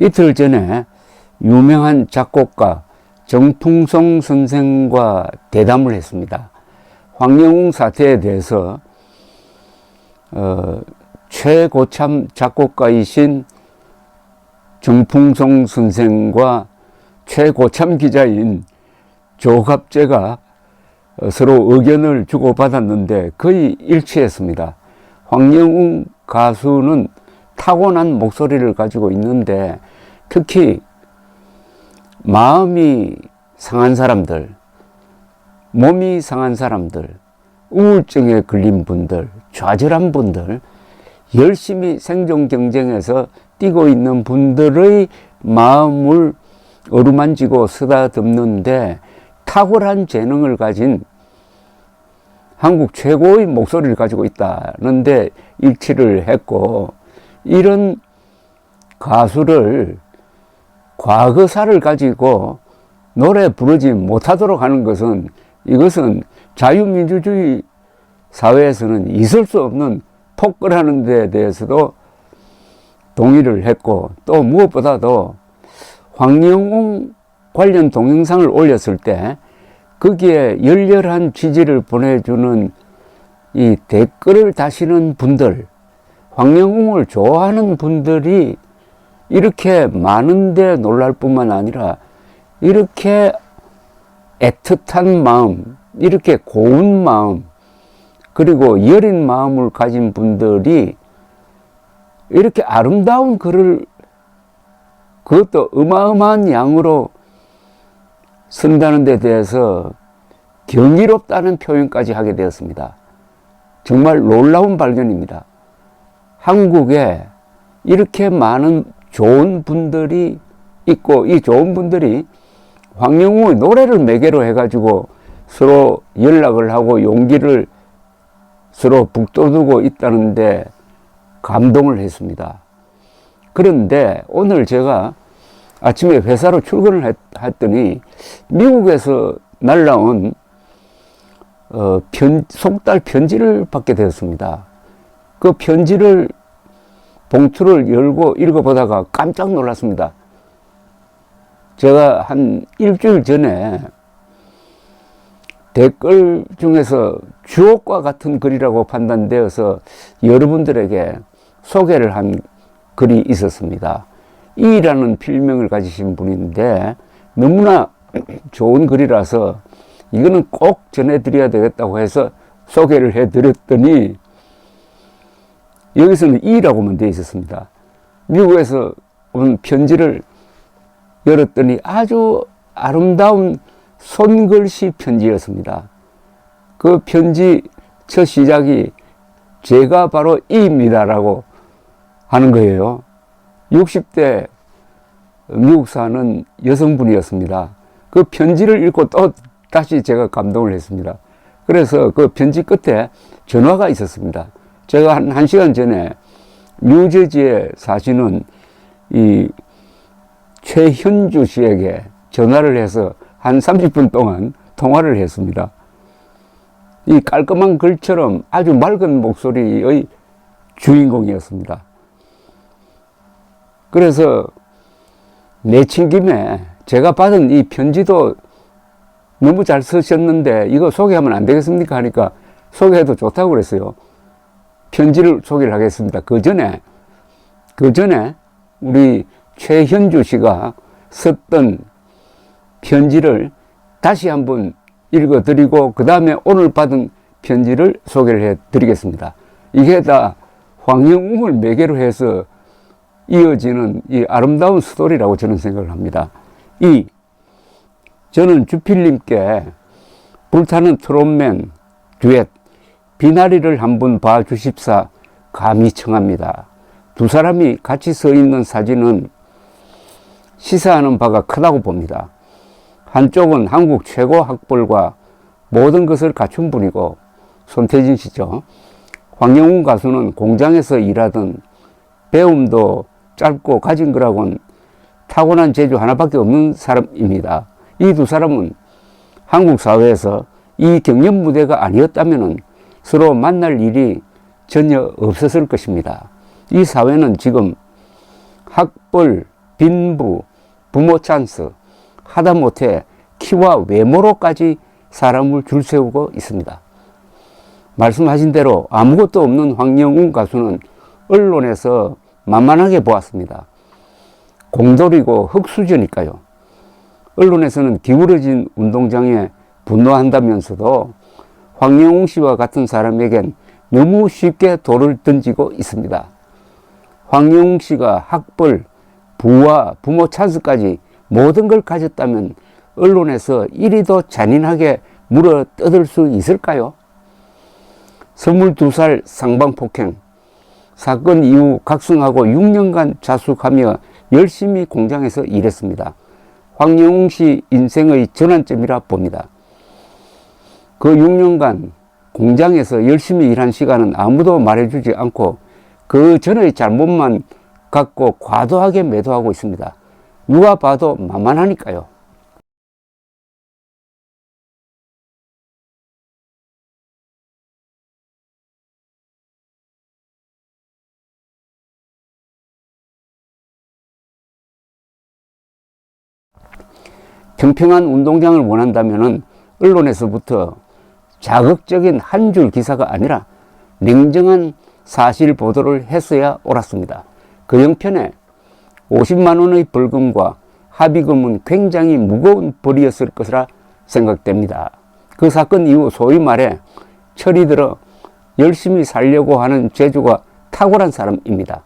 이틀 전에 유명한 작곡가 정풍송 선생과 대담을 했습니다. 황영웅 사태에 대해서 최고참 작곡가이신 정풍송 선생과 최고참 기자인 조갑재가 서로 의견을 주고받았는데 거의 일치했습니다. 황영웅 가수는 타고난 목소리를 가지고 있는데 특히 마음이 상한 사람들, 몸이 상한 사람들, 우울증에 걸린 분들, 좌절한 분들, 열심히 생존 경쟁에서 뛰고 있는 분들의 마음을 어루만지고 쓰다듬는데 탁월한 재능을 가진 한국 최고의 목소리를 가지고 있다는데 일치를 했고, 이런 가수를 과거사를 가지고 노래 부르지 못하도록 하는 것은, 이것은 자유민주주의 사회에서는 있을 수 없는 폭거라는 데 대해서도 동의를 했고, 또 무엇보다도 황영웅 관련 동영상을 올렸을 때 거기에 열렬한 지지를 보내주는 이 댓글을 다시는 분들, 황영웅을 좋아하는 분들이 이렇게 많은데 놀랄 뿐만 아니라 이렇게 애틋한 마음, 이렇게 고운 마음, 그리고 여린 마음을 가진 분들이 이렇게 아름다운 글을, 그것도 어마어마한 양으로 쓴다는 데 대해서 경이롭다는 표현까지 하게 되었습니다. 정말 놀라운 발견입니다. 한국에 이렇게 많은 좋은 분들이 있고, 이 좋은 분들이 황영웅의 노래를 매개로 해가지고 서로 연락을 하고 용기를 서로 북돋우고 있다는데 감동을 했습니다. 그런데 오늘 제가 아침에 회사로 출근을 했더니 미국에서 날라온 속달 편지를 받게 되었습니다. 그 편지를, 봉투를 열고 읽어보다가 깜짝 놀랐습니다. 제가 한 일주일 전에 댓글 중에서 주옥과 같은 글이라고 판단되어서 여러분들에게 소개를 한 글이 있었습니다. 이라는 필명을 가지신 분인데 너무나 좋은 글이라서 이거는 꼭 전해드려야 되겠다고 해서 소개를 해드렸더니 여기서는 이라고만 되어 있었습니다. 미국에서 온 편지를 열었더니 아주 아름다운 손글씨 편지였습니다. 그 편지 첫 시작이 제가 바로 이입니다라고 하는 거예요. 60대 미국 사는 여성분이었습니다. 그 편지를 읽고 또 다시 제가 감동을 했습니다. 그래서 그 편지 끝에 전화가 있었습니다. 제가 한 1시간 전에 뉴저지에 사시는 이 최현주 씨에게 전화를 해서 한 30분 동안 통화를 했습니다. 이 깔끔한 글처럼 아주 맑은 목소리의 주인공이었습니다. 그래서 내친 김에 제가 받은 이 편지도 너무 잘 쓰셨는데 이거 소개하면 안 되겠습니까 하니까 소개해도 좋다고 그랬어요. 편지를 소개를 하겠습니다. 그 전에 우리 최현주 씨가 썼던 편지를 다시 한번 읽어드리고 그 다음에 오늘 받은 편지를 소개를 해드리겠습니다. 이게 다 황영웅을 매개로 해서 이어지는 이 아름다운 스토리라고 저는 생각을 합니다. 저는 주필님께 불타는 트롯맨 듀엣 비나리를 한번 봐주십사 감히 청합니다. 두 사람이 같이 서 있는 사진은 시사하는 바가 크다고 봅니다. 한쪽은 한국 최고 학벌과 모든 것을 갖춘 분이고 손태진 씨죠. 황영웅 가수는 공장에서 일하던 배움도 짧고 가진 거라고는 타고난 재주 하나밖에 없는 사람입니다. 이 두 사람은 한국 사회에서 이 경연 무대가 아니었다면 서로 만날 일이 전혀 없었을 것입니다. 이 사회는 지금 학벌, 빈부, 부모 찬스, 하다못해 키와 외모로까지 사람을 줄 세우고 있습니다. 말씀하신 대로 아무것도 없는 황영웅 가수는 언론에서 만만하게 보았습니다. 공돌이고 흙수저니까요. 언론에서는 기울어진 운동장에 분노한다면서도 황영웅 씨와 같은 사람에겐 너무 쉽게 돌을 던지고 있습니다. 황영웅 씨가 학벌, 부와 부모 찬스까지 모든 걸 가졌다면 언론에서 이리도 잔인하게 물어 뜯을 수 있을까요? 22살 상방폭행 사건 이후 각성하고 6년간 자숙하며 열심히 공장에서 일했습니다. 황영웅 씨 인생의 전환점이라 봅니다. 그 6년간 공장에서 열심히 일한 시간은 아무도 말해주지 않고 그 전의 잘못만 갖고 과도하게 매도하고 있습니다. 누가 봐도 만만하니까요. 평평한 운동장을 원한다면 언론에서부터 자극적인 한 줄 기사가 아니라 냉정한 사실 보도를 했어야 옳았습니다. 그 형편에 50만 원의 벌금과 합의금은 굉장히 무거운 벌이었을 것이라 생각됩니다. 그 사건 이후 소위 말해 철이 들어 열심히 살려고 하는 재주가 탁월한 사람입니다.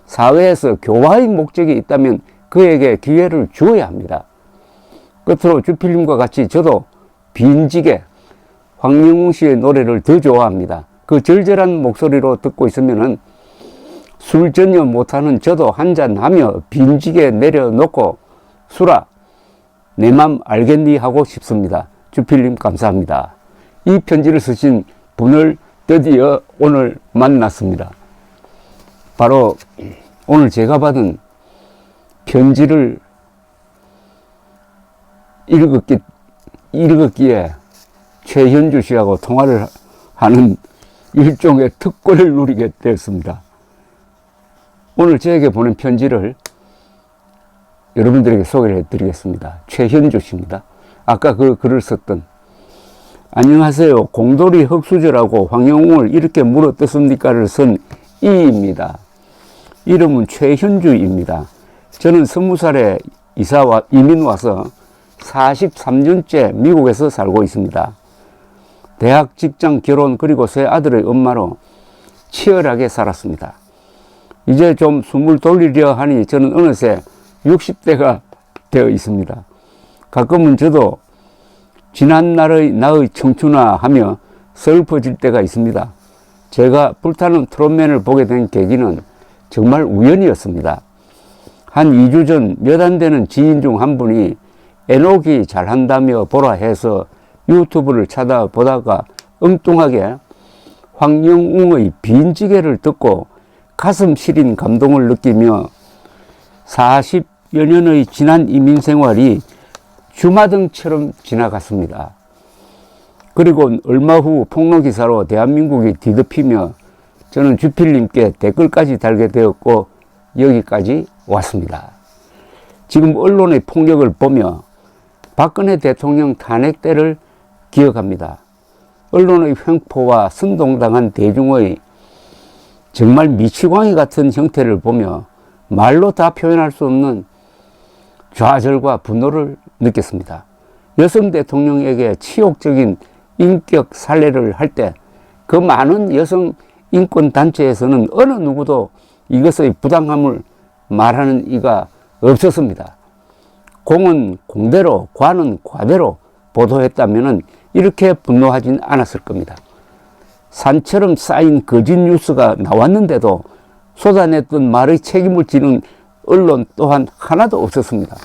사회에서 교화의 목적이 있다면 그에게 기회를 주어야 합니다. 끝으로 주필님과 같이 저도 빈지게 황영웅 씨의 노래를 더 좋아합니다. 그 절절한 목소리로 듣고 있으면은 술 전혀 못하는 저도 한잔하며 빈지게 내려놓고 술아 내 맘 알겠니 하고 싶습니다. 주필님 감사합니다. 이 편지를 쓰신 분을 드디어 오늘 만났습니다. 바로 오늘 제가 받은 편지를 읽었기에 최현주 씨하고 통화를 하는 일종의 특권을 누리게 되었습니다. 오늘 저에게 보낸 편지를 여러분들에게 소개를 해드리겠습니다. 최현주 씨입니다. 아까 그 글을 썼던 안녕하세요. 공돌이 흙수저라고 황영웅을 이렇게 물어뜯습니까를 쓴 이입니다. 이름은 최현주입니다. 저는 20살에 이민 와서 43년째 미국에서 살고 있습니다. 대학, 직장, 결혼 그리고 세 아들의 엄마로 치열하게 살았습니다. 이제 좀 숨을 돌리려 하니 저는 어느새 60대가 되어 있습니다. 가끔은 저도 지난 날의 나의 청춘아 하며 슬퍼질 때가 있습니다. 제가 불타는 트롯맨을 보게 된 계기는 정말 우연이었습니다. 한 2주 전 몇 안 되는 지인 중 한 분이 애녹이 잘한다며 보라 해서 유튜브를 찾아보다가 엉뚱하게 황영웅의 빈지게를 듣고 가슴 시린 감동을 느끼며 40여 년의 지난 이민 생활이 주마등처럼 지나갔습니다. 그리고 얼마 후 폭로기사로 대한민국이 뒤덮이며 저는 주필님께 댓글까지 달게 되었고 여기까지 왔습니다. 지금 언론의 폭력을 보며 박근혜 대통령 탄핵 때를 기억합니다. 언론의 횡포와 선동당한 대중의 정말 미치광이 같은 형태를 보며 말로 다 표현할 수 없는 좌절과 분노를 느꼈습니다. 여성 대통령에게 치욕적인 인격 살해를 할 때 그 많은 여성 인권 단체에서는 어느 누구도 이것의 부당함을 말하는 이가 없었습니다. 공은 공대로, 과는 과대로 보도했다면 이렇게 분노하진 않았을 겁니다. 산처럼 쌓인 거짓 뉴스가 나왔는데도 쏟아냈던 말의 책임을 지는 언론 또한 하나도 없었습니다.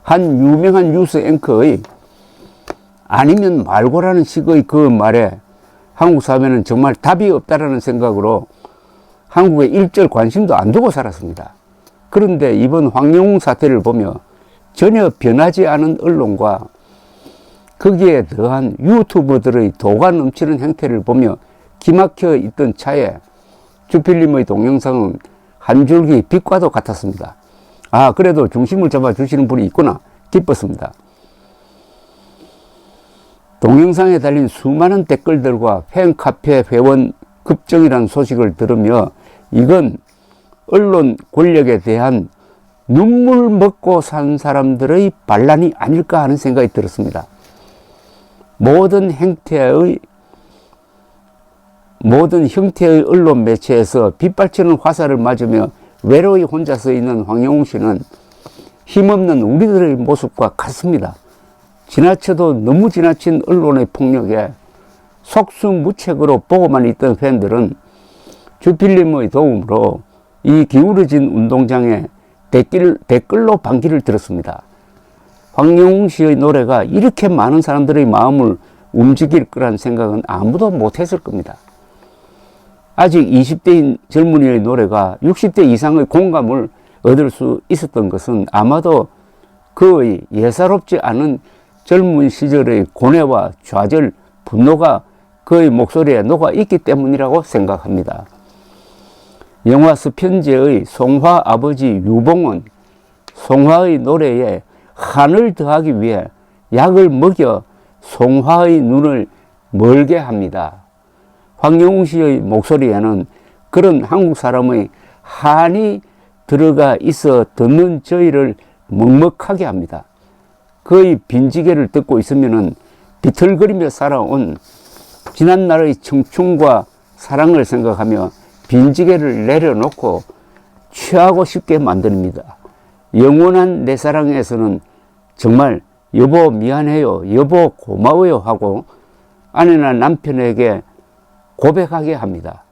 한 유명한 뉴스 앵커의 아니면 말고라는 식의 그 말에 한국 사회는 정말 답이 없다라는 생각으로 한국에 일절 관심도 안 두고 살았습니다. 그런데 이번 황영웅 사태를 보며 전혀 변하지 않은 언론과 거기에 더한 유튜버들의 도가 넘치는 행태를 보며 기막혀 있던 차에 주필님의 동영상은 한 줄기 빛과도 같았습니다. 그래도 중심을 잡아주시는 분이 있구나 기뻤습니다. 동영상에 달린 수많은 댓글들과 팬카페 회원 급증이라는 소식을 들으며 이건 언론 권력에 대한 눈물 먹고 산 사람들의 반란이 아닐까 하는 생각이 들었습니다. 모든 형태의 언론 매체에서 빗발치는 화살을 맞으며 외로이 혼자 서 있는 황영웅 씨는 힘없는 우리들의 모습과 같습니다. 지나쳐도 너무 지나친 언론의 폭력에 속수무책으로 보고만 있던 팬들은 주필님의 도움으로 이 기울어진 운동장에 댓글로 반기를 들었습니다. 황영웅 씨의 노래가 이렇게 많은 사람들의 마음을 움직일 거란 생각은 아무도 못했을 겁니다. 아직 20대인 젊은이의 노래가 60대 이상의 공감을 얻을 수 있었던 것은 아마도 그의 예사롭지 않은 젊은 시절의 고뇌와 좌절, 분노가 그의 목소리에 녹아 있기 때문이라고 생각합니다. 영화 스편제의 송화 아버지 유봉은 송화의 노래에 한을 더하기 위해 약을 먹여 송화의 눈을 멀게 합니다. 황영웅 씨의 목소리에는 그런 한국 사람의 한이 들어가 있어 듣는 저희를 먹먹하게 합니다. 그의 빈지개를 듣고 있으면은 비틀거리며 살아온 지난날의 청춘과 사랑을 생각하며 빈지개를 내려놓고 취하고 싶게 만듭니다. 영원한 내 사랑에서는 정말 여보 미안해요, 여보 고마워요 하고 아내나 남편에게 고백하게 합니다.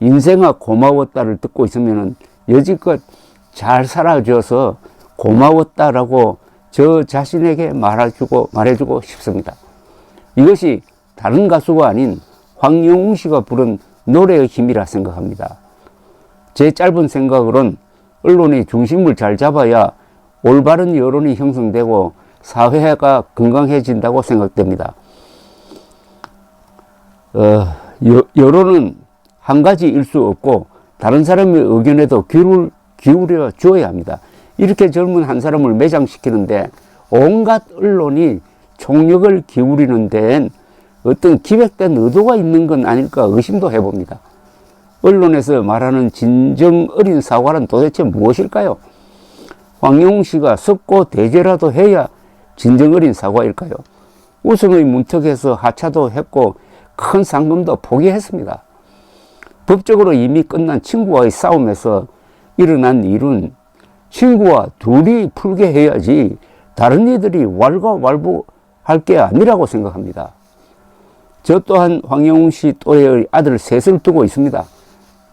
인생아 고마웠다를 듣고 있으면 여지껏 잘 살아줘서 고마웠다라고 저 자신에게 말해주고 싶습니다. 이것이 다른 가수가 아닌 황영웅 씨가 부른 노래의 힘이라 생각합니다. 제 짧은 생각으론 언론이 중심을 잘 잡아야 올바른 여론이 형성되고 사회가 건강해진다고 생각됩니다. 여론은 한 가지일 수 없고 다른 사람의 의견에도 귀를 기울여 줘야 합니다. 이렇게 젊은 한 사람을 매장시키는데 온갖 언론이 총력을 기울이는 데엔 어떤 기획된 의도가 있는 건 아닐까 의심도 해봅니다. 언론에서 말하는 진정 어린 사과는 도대체 무엇일까요? 황영웅 씨가 섭고 대죄라도 해야 진정 어린 사과일까요? 우승의 문턱에서 하차도 했고 큰 상금도 포기했습니다. 법적으로 이미 끝난 친구와의 싸움에서 일어난 일은 친구와 둘이 풀게 해야지 다른 이들이 왈가왈부할 게 아니라고 생각합니다. 저 또한 황영웅 씨 또래의 아들 셋을 두고 있습니다.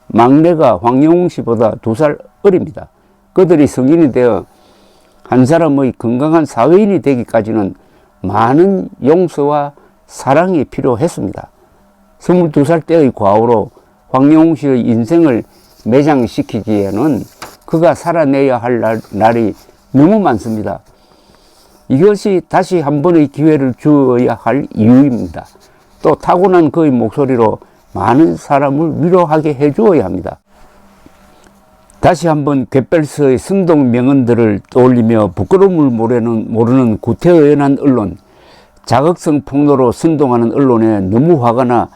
막내가 황영웅 씨보다 2살 어립니다. 그들이 성인이 되어 한 사람의 건강한 사회인이 되기까지는 많은 용서와 사랑이 필요했습니다. 22살 때의 과오로 황영웅 씨의 인생을 매장시키기에는 그가 살아내야 할 날이 너무 많습니다. 이것이 다시 한 번의 기회를 주어야 할 이유입니다. 또 타고난 그의 목소리로 많은 사람을 위로하게 해주어야 합니다. 다시 한번 갯벨스의 승동 명언들을 떠올리며 부끄러움을 모르는 구태의연한 언론, 자극성 폭로로 선동하는 언론에 너무 화가 나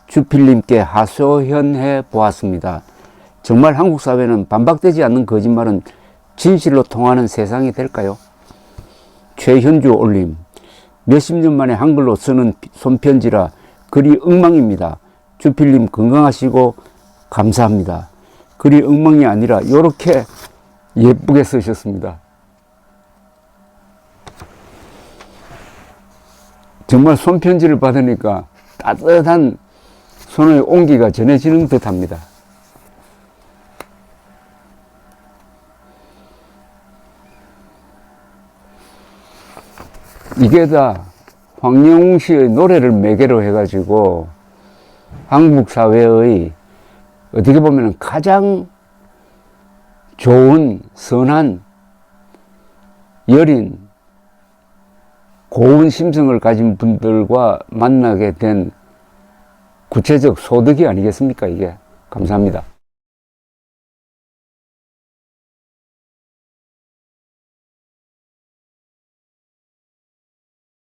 주필님께 하소연해 보았습니다. 정말 한국 사회는 반박되지 않는 거짓말은 진실로 통하는 세상이 될까요? 최현주 올림, 몇십 년 만에 한글로 쓰는 손편지라 글이 엉망입니다. 주필님 건강하시고 감사합니다. 글이 엉망이 아니라 이렇게 예쁘게 쓰셨습니다. 정말 손편지를 받으니까 따뜻한 손의 온기가 전해지는 듯 합니다. 이게 다 황영웅 씨의 노래를 매개로 해가지고 한국 사회의 어떻게 보면 가장 좋은 선한 여린 고운 심성을 가진 분들과 만나게 된 구체적 소득이 아니겠습니까? 이게. 감사합니다.